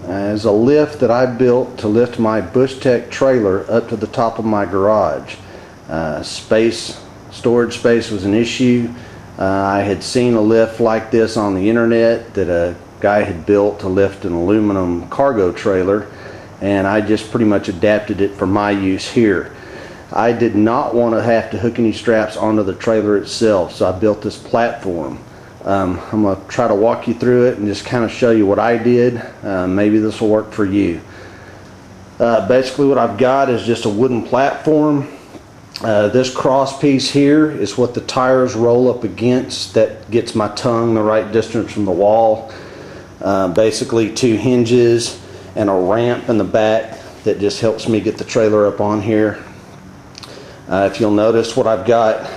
is a lift that I built to lift my Bushtec trailer up to the top of my garage. Storage space was an issue. I had seen a lift like this on the internet that a guy had built to lift an aluminum cargo trailer, and I just pretty much adapted it for my use here. I did not want to have to hook any straps onto the trailer itself, so I built this platform. I'm going to try to walk you through it and just kind of show you what I did. Maybe this will work for you. Basically what I've got is just a wooden platform. This cross piece here is what the tires roll up against. That gets my tongue the right distance from the wall. Basically 2 hinges and a ramp in the back that just helps me get the trailer up on here. If you'll notice what I've got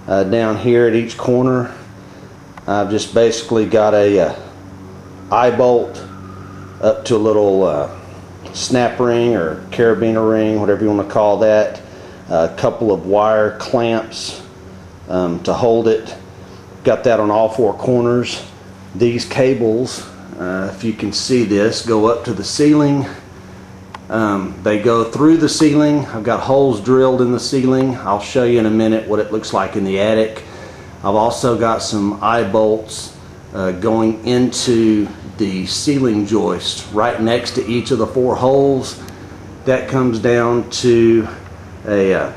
down here at each corner, I've just basically got a eye bolt up to a little snap ring or carabiner ring, whatever you want to call that. A couple of wire clamps to hold it. Got that on all 4 corners. These cables, if you can see this, go up to the ceiling. They go through the ceiling. I've got holes drilled in the ceiling. I'll show you in a minute what it looks like in the attic. I've also got some eye bolts going into the ceiling joist right next to each of the 4 holes. That comes down to a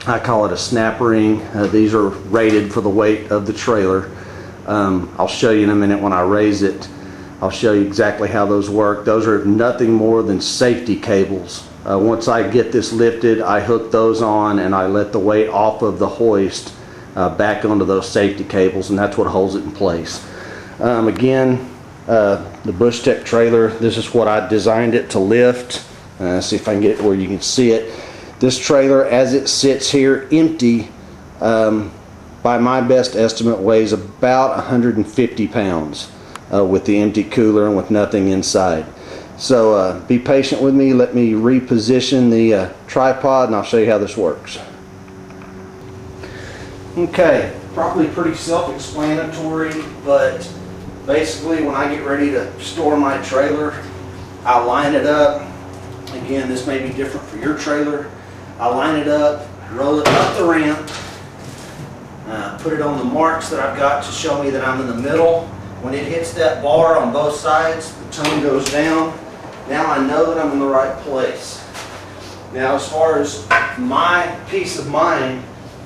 I call it a snap ring. These are rated for the weight of the trailer. I'll show you in a minute when I raise it. I'll show you exactly how those work. Those are nothing more than safety cables. Once I get this lifted, I hook those on and I let the weight off of the hoist back onto those safety cables, and that's what holds it in place. Again, the Bushtec trailer, this is what I designed it to lift. See if I can get it where you can see it. This trailer, as it sits here empty, by my best estimate, weighs about 150 pounds with the empty cooler and with nothing inside. So be patient with me. Let me reposition the tripod and I'll show you how this works. Okay, probably pretty self-explanatory, but basically when I get ready to store my trailer, I line it up. Again, this may be different for your trailer. I line it up, roll it up the ramp, put it on the marks that I've got to show me that I'm in the middle. When it hits that bar on both sides, the tone goes down. Now I know that I'm in the right place. Now as far as my peace of mind,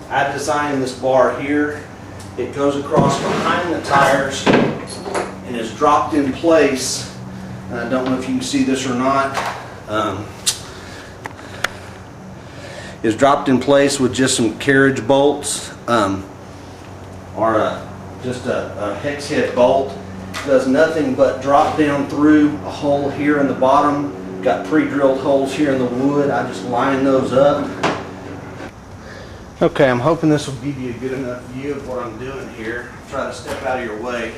I designed this bar here. It goes across behind the tires and is dropped in place. I don't know if you can see this or not. Is dropped in place with just some carriage bolts or just a hex head bolt. Does nothing but drop down through a hole here in the bottom. Got pre-drilled holes here in the wood. I just line those up. Okay, I'm hoping this will give you a good enough view of what I'm doing here. Try to step out of your way.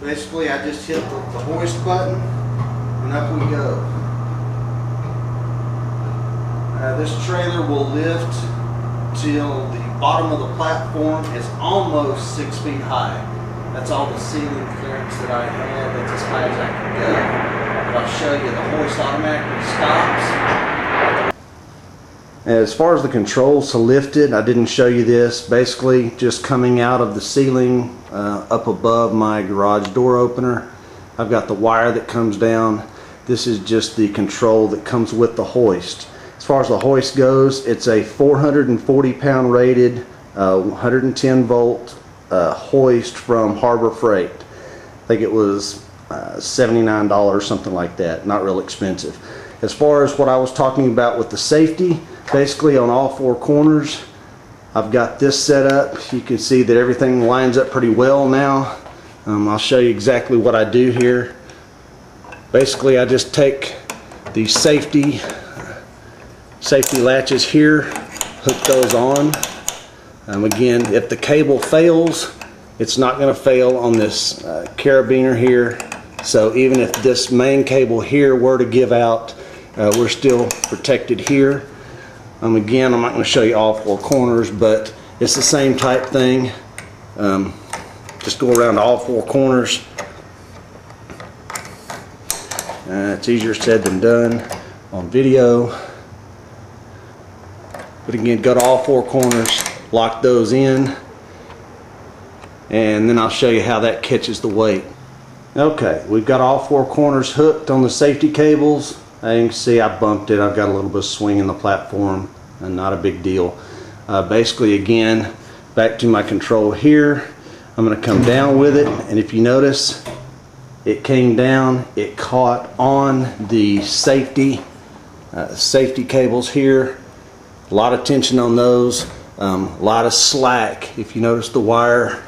Basically, I just hit the hoist button and up we go. This trailer will lift till the bottom of the platform is almost 6 feet high. That's all the ceiling clearance that I had. That's as high as I can go. But I'll show you the hoist automatically stops. As far as the controls to lift it, I didn't show you this. Basically, just coming out of the ceiling up above my garage door opener, I've got the wire that comes down. This is just the control that comes with the hoist. As far as the hoist goes, it's a 440 pound rated 110 volt hoist from Harbor Freight. I think it was $79, something like that. Not real expensive. As far as what I was talking about with the safety, basically on all 4 corners I've got this set up. You can see that everything lines up pretty well now. I'll show you exactly what I do here. Basically I just take these safety latches here, hook those on. Again, if the cable fails, it's not going to fail on this carabiner here. So even if this main cable here were to give out, we're still protected here. Again, I'm not going to show you all 4 corners, but it's the same type thing. Just go around all 4 corners. It's easier said than done on video. But again, go to all four corners, lock those in, and then I'll show you how that catches the weight. Okay, we've got all four corners hooked on the safety cables. As you can see, I bumped it. I've got a little bit of swing in the platform, and not a big deal. Basically, again, back to my control here. I'm going to come down with it, and if you notice, it came down, it caught on the safety cables here. A lot of tension on those, a lot of slack. If you notice the wire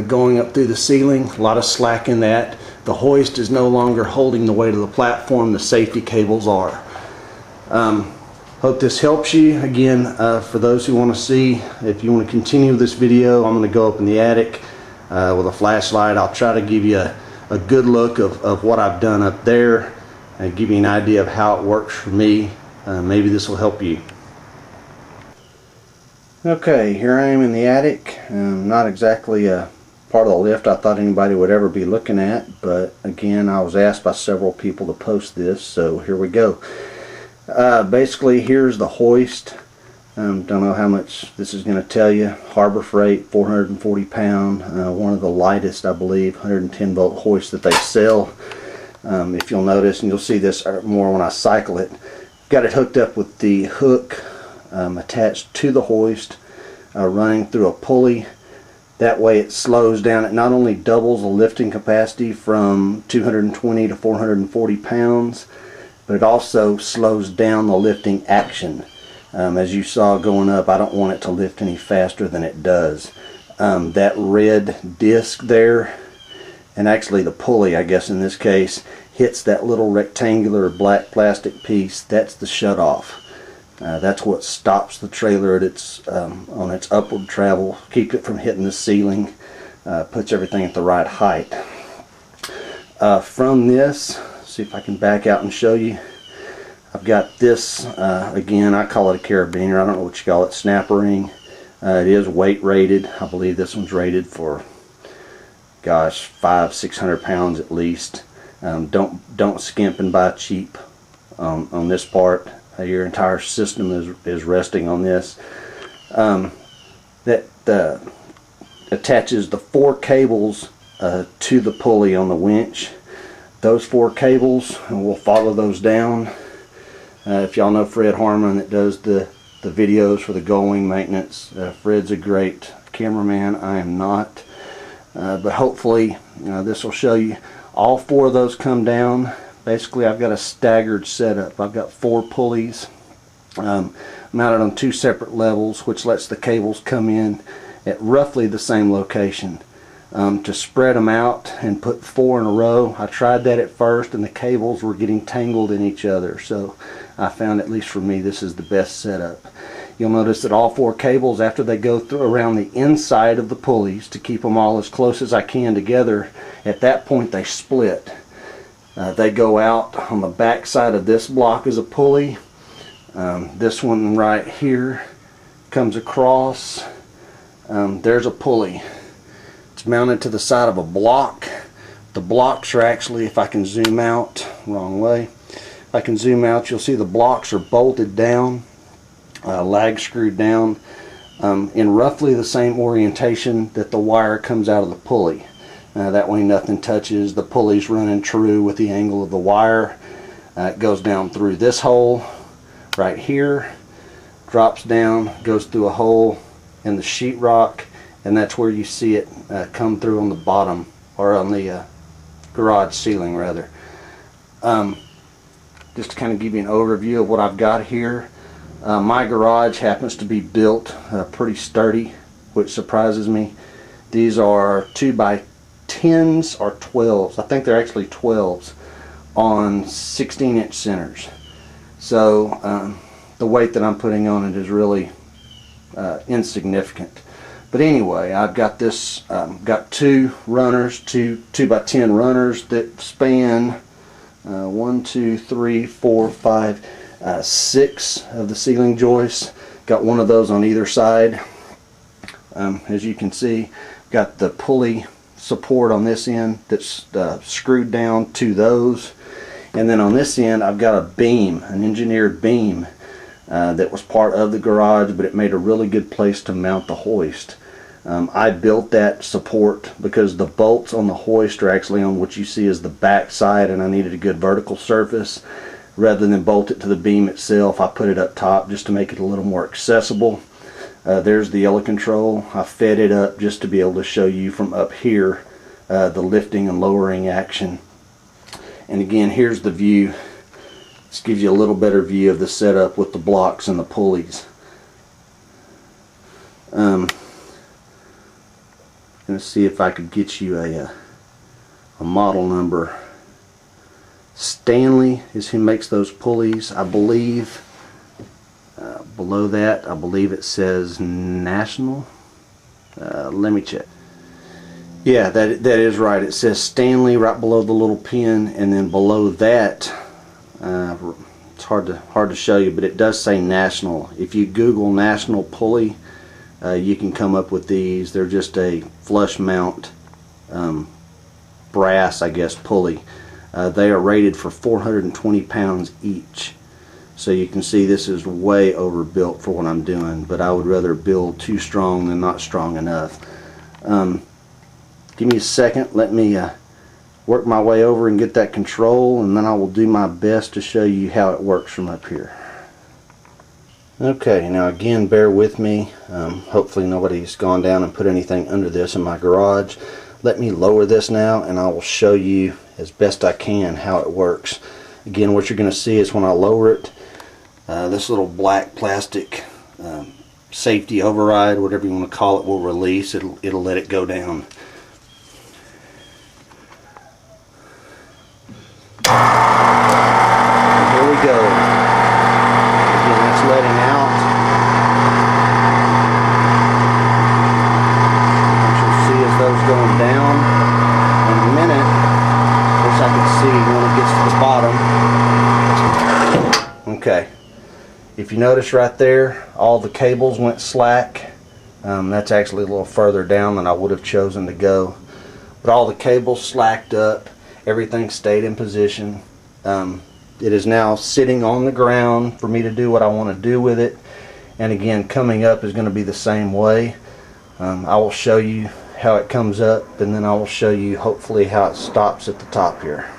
going up through the ceiling, a lot of slack in that. The hoist is no longer holding the weight of the platform, the safety cables are. Hope this helps you. Again, for those who want to see, if you want to continue this video, I'm going to go up in the attic with a flashlight. I'll try to give you a good look of what I've done up there and give you an idea of how it works for me. Maybe this will help you. Okay, here I am in the attic. Not exactly a part of the lift I thought anybody would ever be looking at, but again, I was asked by several people to post this, so here we go. Basically, here's the hoist. Don't know how much this is going to tell you. Harbor Freight, 440 pound, one of the lightest, I believe, 110 volt hoists that they sell. If you'll notice, and you'll see this more when I cycle it, got it hooked up with the hook attached to the hoist, running through a pulley. That way it slows down. It not only doubles the lifting capacity from 220 to 440 pounds, but it also slows down the lifting action. As you saw going up, I don't want it to lift any faster than it does. That red disc there, and actually the pulley, I guess in this case, hits that little rectangular black plastic piece. That's the shutoff. That's what stops the trailer at its on its upward travel, keeps it from hitting the ceiling, puts everything at the right height. From this, see if I can back out and show you. I've got this, again, I call it a carabiner. I don't know what you call it, snap ring. It is weight rated. I believe this one's rated for, gosh, 500-600 pounds at least. Don't skimp and buy cheap on this part. Your entire system is resting on this. That attaches the 4 cables to the pulley on the winch. Those 4 cables, and we'll follow those down. If y'all know Fred Harmon that does the videos for the Gullwing maintenance, Fred's a great cameraman. I am not. But hopefully this will show you. All 4 of those come down. Basically, I've got a staggered setup. I've got 4 pulleys mounted on 2 separate levels, which lets the cables come in at roughly the same location. To spread them out and put 4 in a row, I tried that at first and the cables were getting tangled in each other. So I found, at least for me, this is the best setup. You'll notice that all 4 cables, after they go through around the inside of the pulleys to keep them all as close as I can together, at that point they split. They go out on the back side of this block as a pulley. This one right here comes across. There's a pulley. It's mounted to the side of a block. The blocks are actually, if I can zoom out, wrong way. If I can zoom out, you'll see the blocks are bolted down, lag screwed down, in roughly the same orientation that the wire comes out of the pulley. That way nothing touches. The pulley's running true with the angle of the wire. It goes down through this hole right here, drops down, goes through a hole in the sheetrock, and that's where you see it come through on the bottom, or on the garage ceiling rather. Just to kind of give you an overview of what I've got here. My garage happens to be built pretty sturdy, which surprises me. These are 2x10s or 12s. I think they're actually 12s on 16-inch centers. So the weight that I'm putting on it is really insignificant. But anyway, I've got this, got 2 runners, 2x10 runners that span 1, 2, 3, 4, 5, 6 of the ceiling joists. Got one of those on either side. As you can see, got the pulley support on this end that's screwed down to those. And then on this end I've got a beam, an engineered beam that was part of the garage, but it made a really good place to mount the hoist. I built that support because the bolts on the hoist are actually on what you see as the back side, and I needed a good vertical surface. Rather than bolt it to the beam itself, I put it up top just to make it a little more accessible. There's the yellow control. I fed it up just to be able to show you from up here the lifting and lowering action. And again, here's the view. This gives you a little better view of the setup with the blocks and the pulleys. I'm going to see if I could get you a model number. Stanley is who makes those pulleys, I believe. Below that, I believe it says National. Let me check. Yeah, that is right. It says Stanley right below the little pin, and then below that, it's hard to show you, but it does say National. If you Google National pulley, you can come up with these. They're just a flush mount brass, I guess, pulley. They are rated for 420 pounds each. So you can see this is way overbuilt for what I'm doing, but I would rather build too strong than not strong enough. Give me a second. Let me work my way over and get that control, and then I will do my best to show you how it works from up here. Okay, now again, bear with me. Hopefully nobody's gone down and put anything under this in my garage. Let me lower this now, and I will show you as best I can how it works. Again, what you're going to see is when I lower it, this little black plastic safety override, whatever you want to call it, will release. It'll let it go down. And here we go. Again, that's letting out. What you'll see is those going down. In a minute, of course I can see when it gets to the bottom. Okay. If you notice right there, all the cables went slack. That's actually a little further down than I would have chosen to go. But all the cables slacked up. Everything stayed in position. It is now sitting on the ground for me to do what I want to do with it. And again, coming up is going to be the same way. I will show you how it comes up, and then I will show you hopefully how it stops at the top here.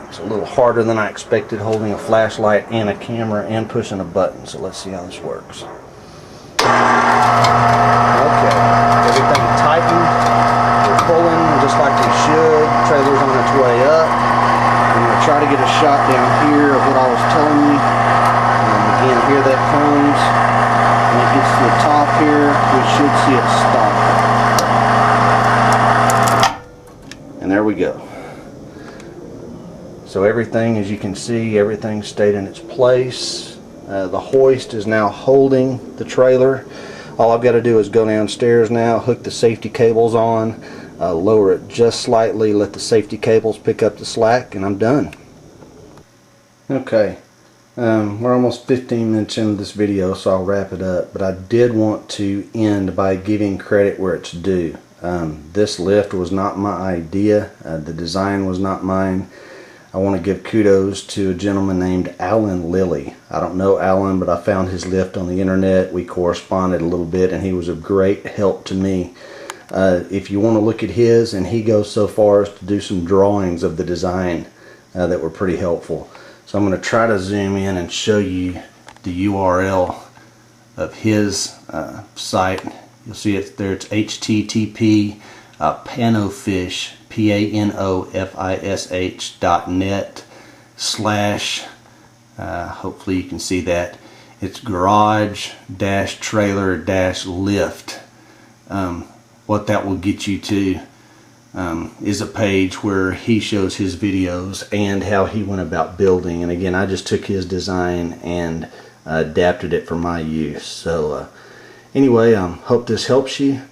It's a little harder than I expected, holding a flashlight and a camera and pushing a button, so let's see how this works. Okay, everything tightened. We're pulling just like we should. Trailer's on its way up. I'm going to try to get a shot down here of what I was telling you. Again, here that comes. When it gets to the top here, we should see it stop. And there we go. So everything, as you can see, everything stayed in its place. The hoist is now holding the trailer. All I've got to do is go downstairs now, hook the safety cables on, lower it just slightly, let the safety cables pick up the slack, and I'm done. Okay, we're almost 15 minutes into this video, so I'll wrap it up. But I did want to end by giving credit where it's due. This lift was not my idea. The design was not mine. I want to give kudos to a gentleman named Alan Lilly. I don't know Alan, but I found his lift on the internet. We corresponded a little bit, and he was of great help to me. If you want to look at his, and he goes so far as to do some drawings of the design that were pretty helpful. So I'm going to try to zoom in and show you the URL of his site. You'll see it there. It's http panofish, panofish.net/ hopefully you can see that. It's garage-trailer-lift. What that will get you to is a page where he shows his videos and how he went about building. And again, I just took his design and adapted it for my use. So anyway, hope this helps you.